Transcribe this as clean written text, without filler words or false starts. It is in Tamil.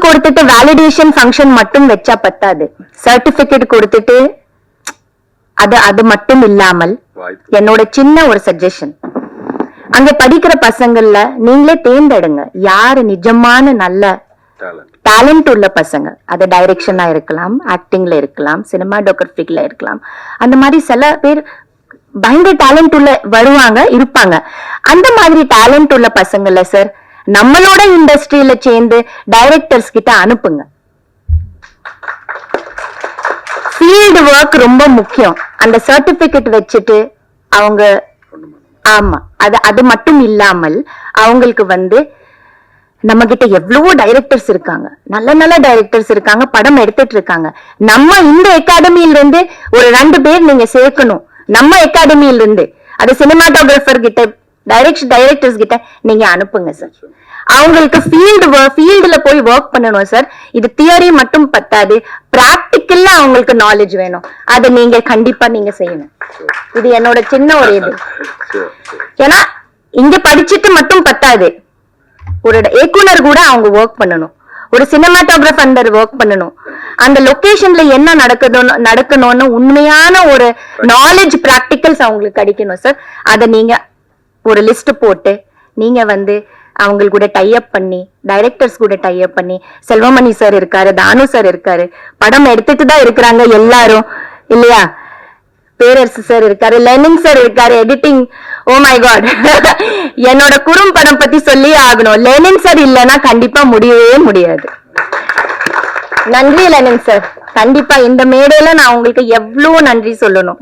கொடுத்துட்டு வேலிடேஷன் ஃபங்க்ஷன் மட்டும் வச்சா பத்தாது, சர்டிபிகேட் கொடுத்துட்டு அது மட்டும் இல்லாமல் என்னோட சின்ன ஒரு சஜஷன், அங்க படிக்கிற பசங்கள்ல நீங்களே தேர்ந்தெடுங்க யாரு நிஜமான நல்ல டேலண்ட் உள்ள பசங்க. அது டைரக்ஷனா இருக்கலாம், ஆக்டிங்ல இருக்கலாம், சினிமாடோகிராஃபிக்ல இருக்கலாம். அந்த மாதிரி சில பேர் பயங்கர டேலண்ட் உள்ள வருவாங்க இருப்பாங்க. அந்த மாதிரி டேலண்ட் உள்ள பசங்கள்ல சார் நம்மளோட இண்டஸ்ட்ரியில சேர்ந்து டைரக்டர்ஸ் கிட்ட அனுப்புங்க. ஃபீல்டு ஒர்க் ரொம்ப முக்கியம். அந்த சர்டிபிகேட் வச்சுட்டு அவங்க ஆமா அது மட்டும் இல்லாமல் அவங்களுக்கு நம்ம கிட்ட எவ்வளவோ டைரக்டர்ஸ் இருக்காங்க, நல்ல நல்ல டைரக்டர்ஸ் இருக்காங்க, படம் எடுத்துட்டு இருக்காங்க. நம்ம இந்த அகாடமியில இருந்து ஒரு 2 பேர் நீங்க சேர்க்கணும். நம்ம அகாடமியில இருந்து அது சினிமாட்டோகிராஃபர் கிட்ட டைரக்டர்ஸ் கிட்ட நீங்க அனுப்புங்க சார். அவங்களுக்கு ஃபீல்டுல போய் ஒர்க் பண்ணணும் சார். இது தியரி மட்டும் பத்தாது, பிராக்டிக்கல்ல அவங்களுக்கு நாலேஜ் வேணும். அதை நீங்க கண்டிப்பா நீங்க செய்யணும். இது என்னோட சின்ன ஒரு இது. ஏன்னா இங்க படிச்சுட்டு மட்டும் பத்தாது, ஒரு இயக்குனர் கூட அவங்க ஒர்க் பண்ணணும், ஒரு சினிமாட்டோகிராஃபர் ஒர்க் பண்ணணும். அந்த லொகேஷன்ல என்ன நடக்கணும்னு உண்மையான ஒரு நாலேஜ் பிராக்டிகல்ஸ் அவங்களுக்கு கிடைக்கணும் சார். அதை நீங்க ஒரு லிஸ்ட் போட்டு நீங்க அவங்களுக்கு கூட டைப் பண்ணி, டைரக்டர்ஸ் கூட டைப் பண்ணி, செல்வமணி சார் இருக்காரு, தானு சார் இருக்காரு, படம் எடுத்துட்டு தான் இருக்கிறாங்க எல்லாரும் இல்லையா, பேரரசு சார் இருக்காரு, லெனின் சார் இருக்காரு, எடிட்டிங். ஓ மை காட், என்னோட குறும் படம் பத்தி சொல்லி ஆகணும். லெனின் சார் இல்லைன்னா கண்டிப்பா முடியவே முடியாது. நன்றி லெனின் சார். கண்டிப்பா இந்த மேடையில நான் உங்களுக்கு எவ்வளவு நன்றி சொல்லணும்.